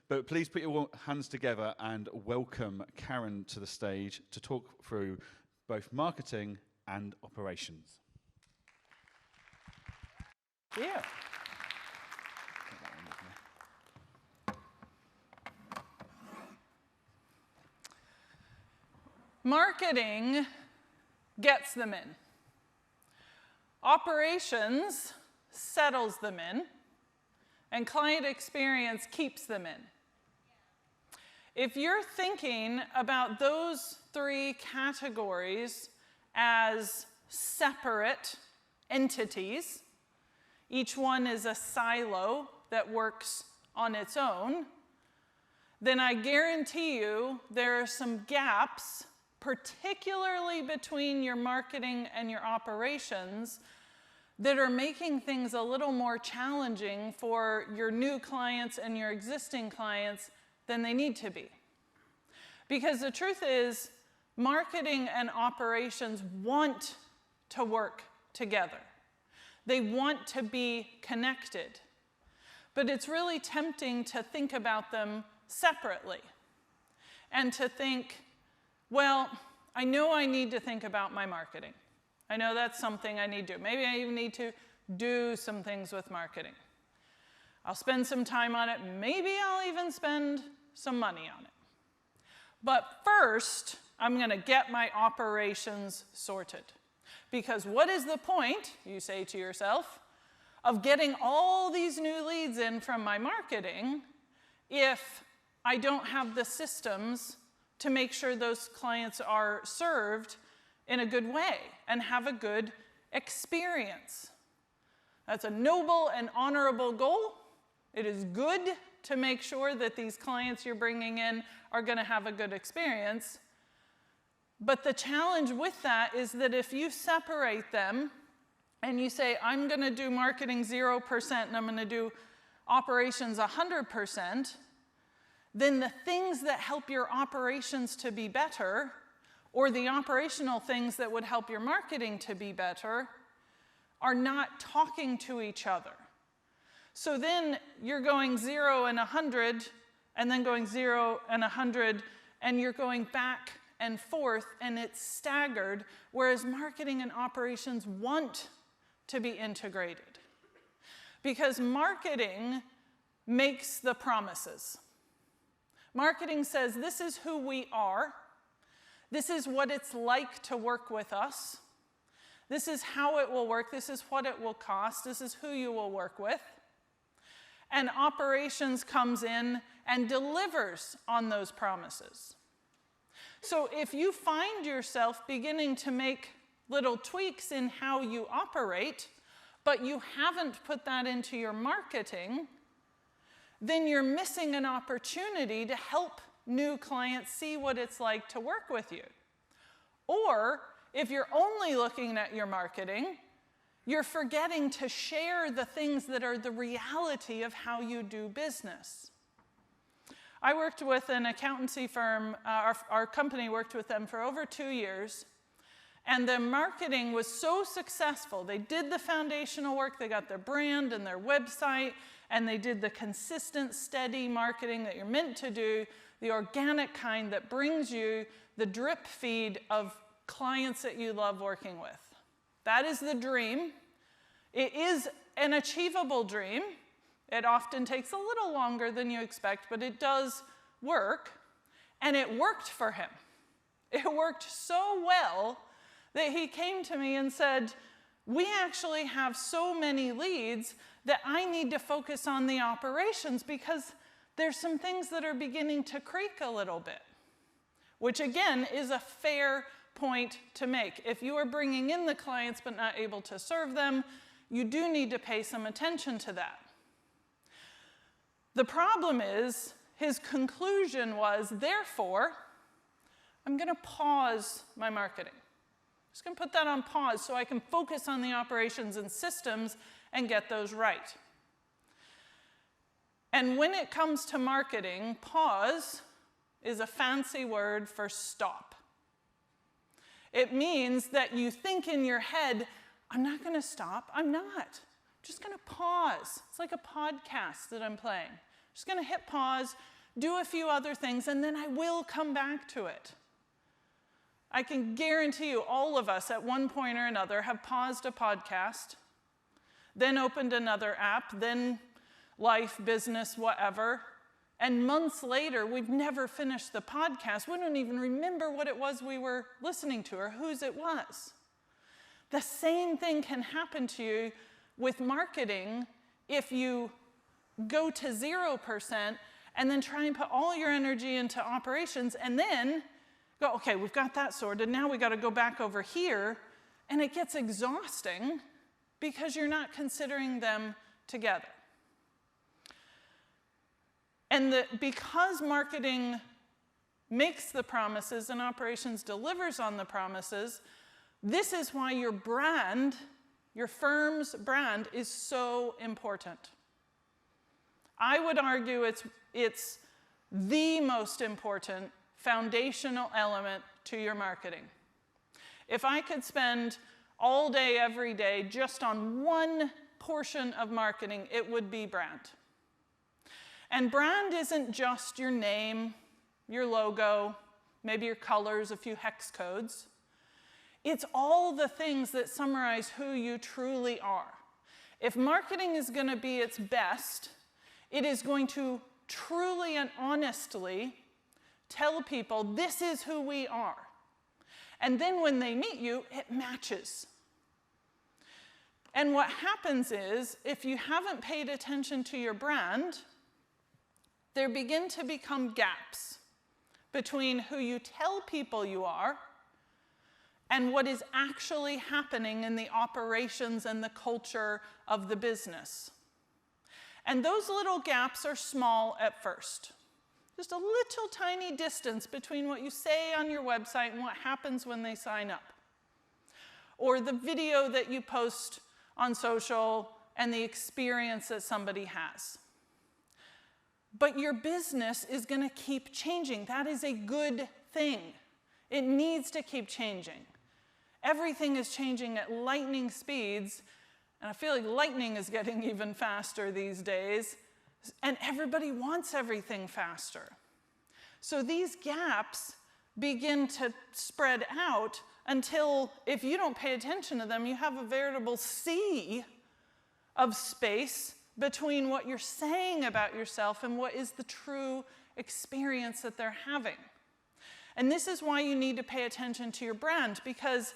But please put your hands together and welcome Karen to the stage to talk through both marketing and operations. Yeah. Marketing gets them in. Operations settles them in. And client experience keeps them in. If you're thinking about those three categories as separate entities, each one is a silo that works on its own, then I guarantee you there are some gaps, particularly between your marketing and your operations, that are making things a little more challenging for your new clients and your existing clients than they need to be. Because the truth is, marketing and operations want to work together. They want to be connected. But it's really tempting to think about them separately and to think, well, I know I need to think about my marketing. I know that's something I need to do. Maybe I even need to do some things with marketing. I'll spend some time on it. Maybe I'll even spend some money on it. But first, I'm going to get my operations sorted. Because what is the point, you say to yourself, of getting all these new leads in from my marketing if I don't have the systems to make sure those clients are served in a good way and have a good experience? That's a noble and honorable goal. It is good to make sure that these clients you're bringing in are going to have a good experience. But the challenge with that is that if you separate them and you say, I'm going to do marketing 0% and I'm going to do operations 100%, then the things that help your operations to be better, or the operational things that would help your marketing to be better, are not talking to each other. So then you're going 0 and 100, and then going 0 and 100, and you're going back and forth, and it's staggered, whereas marketing and operations want to be integrated. Because marketing makes the promises. Marketing says, this is who we are. This is what it's like to work with us. This is how it will work. This is what it will cost. This is who you will work with. And operations comes in and delivers on those promises. So if you find yourself beginning to make little tweaks in how you operate, but you haven't put that into your marketing, then you're missing an opportunity to help new clients see what it's like to work with you. Or if you're only looking at your marketing, you're forgetting to share the things that are the reality of how you do business. I worked with an accountancy firm, our company worked with them for over 2 years, and the marketing was so successful. They did the foundational work, they got their brand and their website, and they did the consistent, steady marketing that you're meant to do, the organic kind that brings you the drip feed of clients that you love working with. That is the dream. It is an achievable dream. It often takes a little longer than you expect, but it does work. And it worked for him. It worked so well that he came to me and said, we actually have so many leads that I need to focus on the operations because there's some things that are beginning to creak a little bit, which again is a fair point to make. If you are bringing in the clients but not able to serve them, you do need to pay some attention to that. The problem is, his conclusion was, therefore, I'm going to pause my marketing. I'm just going to put that on pause so I can focus on the operations and systems and get those right. And when it comes to marketing, pause is a fancy word for stop. It means that you think in your head, I'm not going to stop. I'm not. I'm just going to pause. It's like a podcast that I'm playing. I'm just going to hit pause, do a few other things, and then I will come back to it. I can guarantee you all of us at one point or another have paused a podcast, then opened another app, then life, business, whatever, and months later, we've never finished the podcast. We don't even remember what it was we were listening to or whose it was. The same thing can happen to you with marketing if you go to 0% and then try and put all your energy into operations and then go, okay, we've got that sorted. Now we've got to go back over here. And it gets exhausting because you're not considering them together. And because marketing makes the promises and operations delivers on the promises, this is why your brand, your firm's brand, is so important. I would argue it's the most important foundational element to your marketing. If I could spend all day, every day, just on one portion of marketing, it would be brand. And brand isn't just your name, your logo, maybe your colors, a few hex codes. It's all the things that summarize who you truly are. If marketing is going to be its best, it is going to truly and honestly tell people this is who we are. And then when they meet you, it matches. And what happens is, if you haven't paid attention to your brand, there begin to become gaps between who you tell people you are and what is actually happening in the operations and the culture of the business. And those little gaps are small at first. Just a little tiny distance between what you say on your website and what happens when they sign up. Or the video that you post on social and the experience that somebody has. But your business is going to keep changing. That is a good thing. It needs to keep changing. Everything is changing at lightning speeds, and I feel like lightning is getting even faster these days, and everybody wants everything faster. So these gaps begin to spread out until, if you don't pay attention to them, you have a veritable sea of space between what you're saying about yourself and what is the true experience that they're having. And this is why you need to pay attention to your brand, because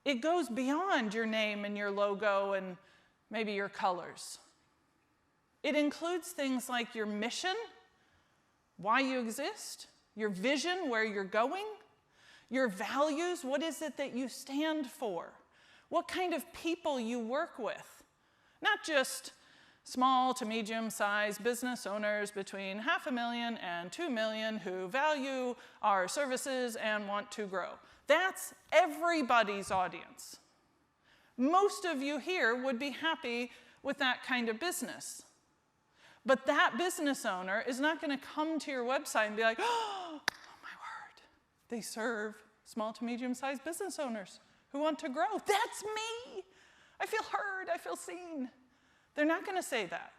it goes beyond your name and your logo and maybe your colors. It includes things like your mission, why you exist, your vision, where you're going, your values, what is it that you stand for, what kind of people you work with. Not just small to medium-sized business owners between $500,000 and $2 million who value our services and want to grow. That's everybody's audience. Most of you here would be happy with that kind of business. But that business owner is not going to come to your website and be like, oh my word, they serve small to medium-sized business owners who want to grow. That's me. I feel heard. I feel seen. They're not going to say that.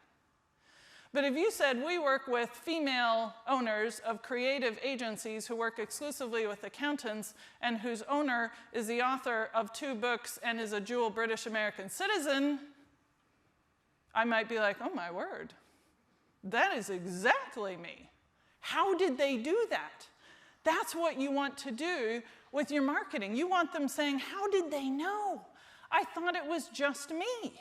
But if you said, we work with female owners of creative agencies who work exclusively with accountants and whose owner is the author of 2 books and is a dual British American citizen, I might be like, oh my word, that is exactly me. How did they do that? That's what you want to do with your marketing. You want them saying, how did they know? I thought it was just me.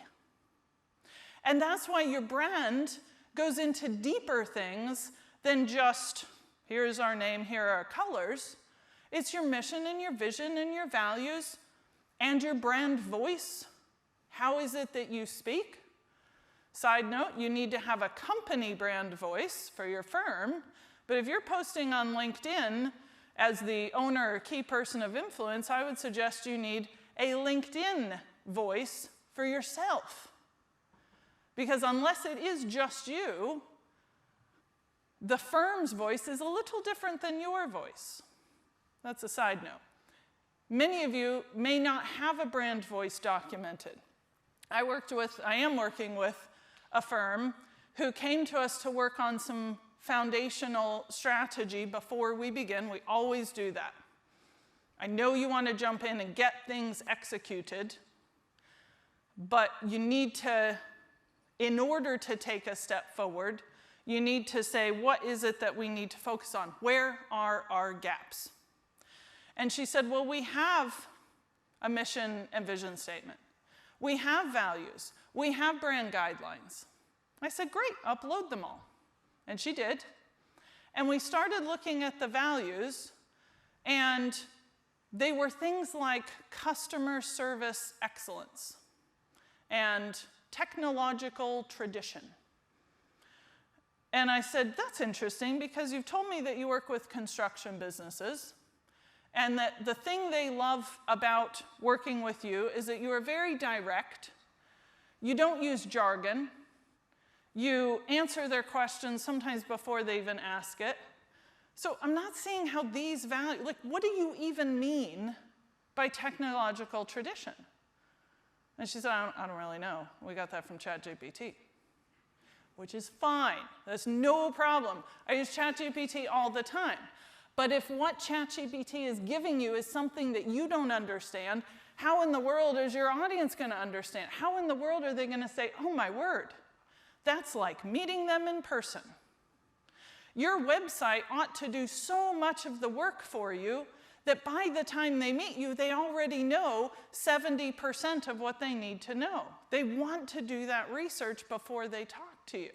And that's why your brand goes into deeper things than just, here's our name, here are our colors. It's your mission and your vision and your values and your brand voice. How is it that you speak? Side note, you need to have a company brand voice for your firm, but if you're posting on LinkedIn as the owner or key person of influence, I would suggest you need a LinkedIn voice for yourself. Because unless it is just you, the firm's voice is a little different than your voice. That's a side note. Many of you may not have a brand voice documented. I am working with a firm who came to us to work on some foundational strategy before we begin. We always do that. I know you want to jump in and get things executed, but you need to, in order to take a step forward, you need to say, what is it that we need to focus on? Where are our gaps? And she said, well, we have a mission and vision statement. We have values. We have brand guidelines. I said, great, upload them all. And she did. And we started looking at the values, and they were things like customer service excellence and technological tradition. And I said, that's interesting because you've told me that you work with construction businesses and that the thing they love about working with you is that you are very direct, you don't use jargon, you answer their questions sometimes before they even ask it. So I'm not seeing how these values, like what do you even mean by technological tradition? And she said, I don't really know. We got that from ChatGPT. Which is fine. That's no problem. I use ChatGPT all the time. But if what ChatGPT is giving you is something that you don't understand, how in the world is your audience going to understand? How in the world are they going to say, oh my word, that's like meeting them in person? Your website ought to do so much of the work for you that by the time they meet you, they already know 70% of what they need to know. They want to do that research before they talk to you.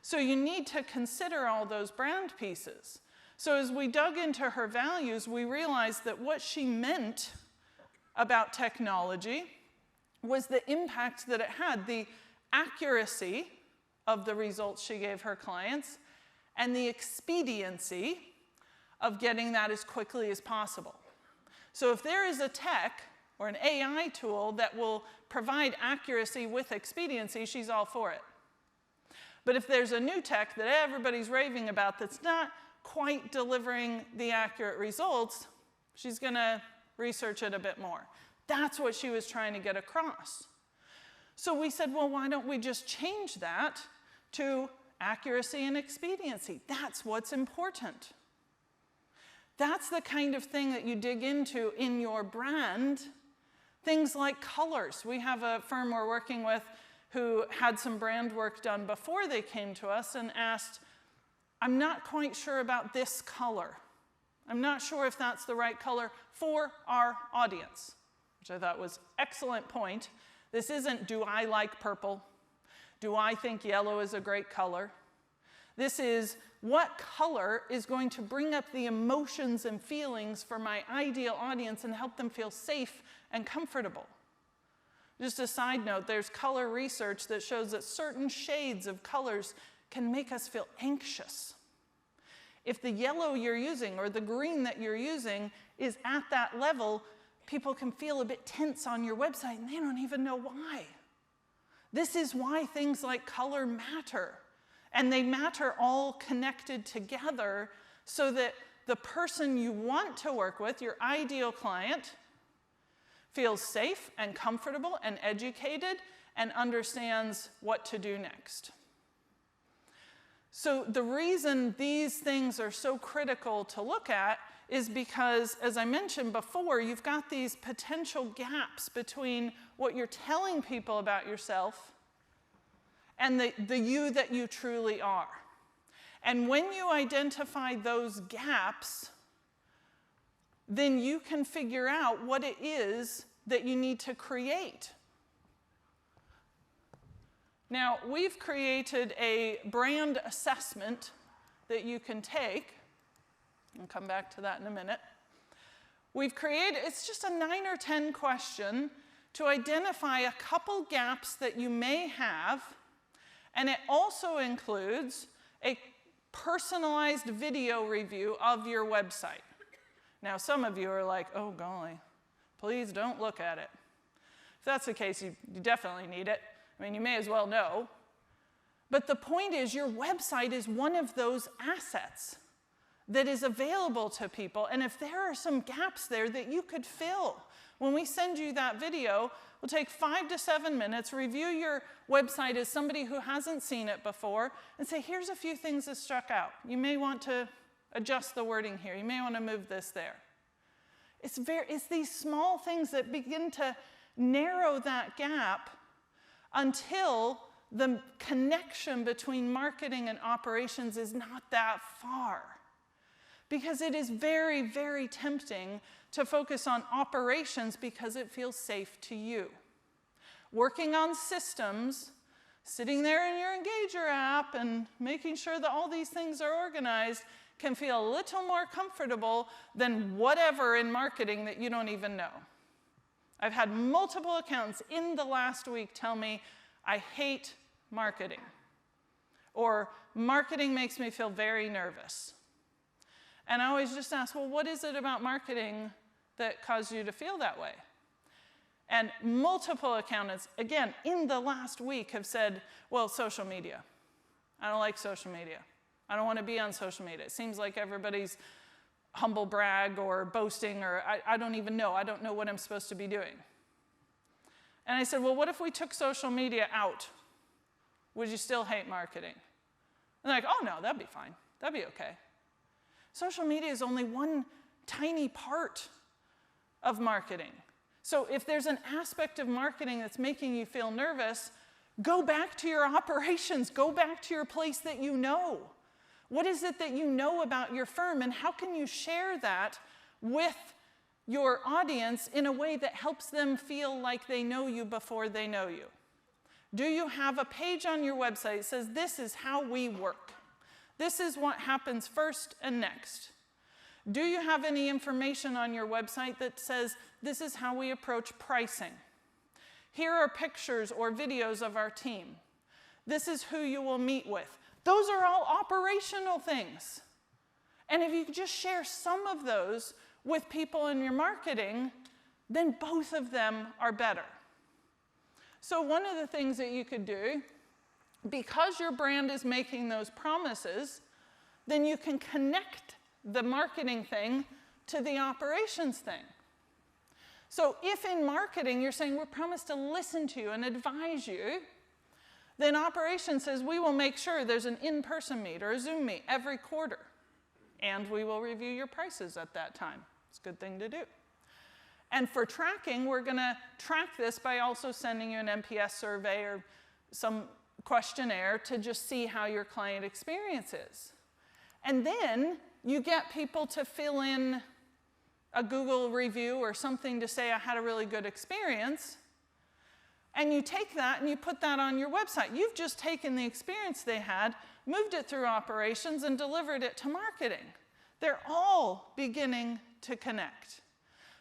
So you need to consider all those brand pieces. So as we dug into her values, we realized that what she meant about technology was the impact that it had, the accuracy of the results she gave her clients, and the expediency of getting that as quickly as possible. So if there is a tech or an AI tool that will provide accuracy with expediency, she's all for it. But if there's a new tech that everybody's raving about that's not quite delivering the accurate results, she's going to research it a bit more. That's what she was trying to get across. So we said, well, why don't we just change that to accuracy and expediency? That's what's important. That's the kind of thing that you dig into in your brand. Things like colors. We have a firm we're working with who had some brand work done before they came to us and asked, I'm not quite sure about this color. I'm not sure if that's the right color for our audience, which I thought was an excellent point. This isn't, do I like purple? Do I think yellow is a great color? This is, what color is going to bring up the emotions and feelings for my ideal audience and help them feel safe and comfortable? Just a side note, there's color research that shows that certain shades of colors can make us feel anxious. If the yellow you're using or the green that you're using is at that level, people can feel a bit tense on your website and they don't even know why. This is why things like color matter. And they matter all connected together so that the person you want to work with, your ideal client, feels safe and comfortable and educated and understands what to do next. So the reason these things are so critical to look at is because, as I mentioned before, you've got these potential gaps between what you're telling people about yourself and the you that you truly are. And when you identify those gaps, then you can figure out what it is that you need to create. Now, we've created a brand assessment that you can take. I'll come back to that in a minute. We've created, it's just a 9 or 10 question to identify a couple gaps that you may have, and it also includes a personalized video review of your website. Now, some of you are like, oh, golly, please don't look at it. If that's the case, you definitely need it. I mean, you may as well know. But the point is, your website is one of those assets that is available to people. And if there are some gaps there that you could fill When we send you that video, we'll take 5 to 7 minutes, review your website as somebody who hasn't seen it before, and say, here's a few things that struck out. You may want to adjust the wording here. You may want to move this there. It's these small things that begin to narrow that gap until the connection between marketing and operations is not that far. Because it is very, very tempting to focus on operations because it feels safe to you. Working on systems, sitting there in your Engager app and making sure that all these things are organized can feel a little more comfortable than whatever in marketing that you don't even know. I've had multiple accountants in the last week tell me, I hate marketing, or marketing makes me feel very nervous. And I always just ask, well, what is it about marketing that caused you to feel that way? And multiple accountants, again, in the last week have said, well, social media. I don't like social media. I don't want to be on social media. It seems like everybody's humble brag or boasting, or I don't even know. I don't know what I'm supposed to be doing. And I said, well, what if we took social media out? Would you still hate marketing? And they're like, oh, no, that'd be fine. That'd be okay. Social media is only one tiny part of marketing. So if there's an aspect of marketing that's making you feel nervous, go back to your operations. Go back to your place that you know. What is it that you know about your firm, and how can you share that with your audience in a way that helps them feel like they know you before they know you? Do you have a page on your website that says, this is how we work? This is what happens first and next. Do you have any information on your website that says, this is how we approach pricing? Here are pictures or videos of our team. This is who you will meet with. Those are all operational things. And if you could just share some of those with people in your marketing, then both of them are better. So one of the things that you could do, because your brand is making those promises, then you can connect the marketing thing to the operations thing. So if in marketing you're saying, we're promised to listen to you and advise you, then operations says, we will make sure there's an in-person meet or a Zoom meet every quarter, and we will review your prices at that time. It's a good thing to do. And for tracking, we're going to track this by also sending you an NPS survey or some questionnaire to just see how your client experience is. And then you get people to fill in a Google review or something to say, I had a really good experience. And you take that and you put that on your website. You've just taken the experience they had, moved it through operations, and delivered it to marketing. They're all beginning to connect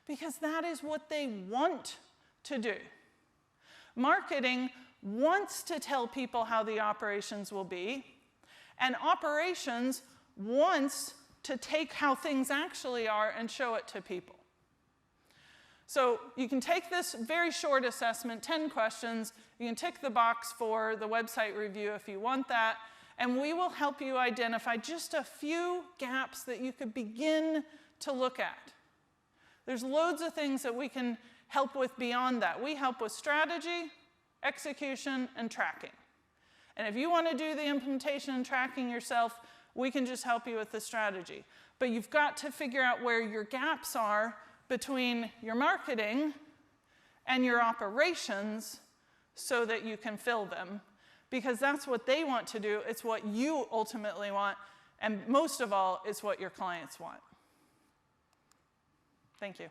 because that is what they want to do. Marketing wants to tell people how the operations will be, and operations wants to take how things actually are and show it to people. So you can take this very short assessment, 10 questions. You can tick the box for the website review if you want that, and we will help you identify just a few gaps that you could begin to look at. There's loads of things that we can help with beyond that. We help with strategy, execution, and tracking. And if you want to do the implementation and tracking yourself, we can just help you with the strategy. But you've got to figure out where your gaps are between your marketing and your operations so that you can fill them, because that's what they want to do. It's what you ultimately want, and most of all, it's what your clients want. Thank you.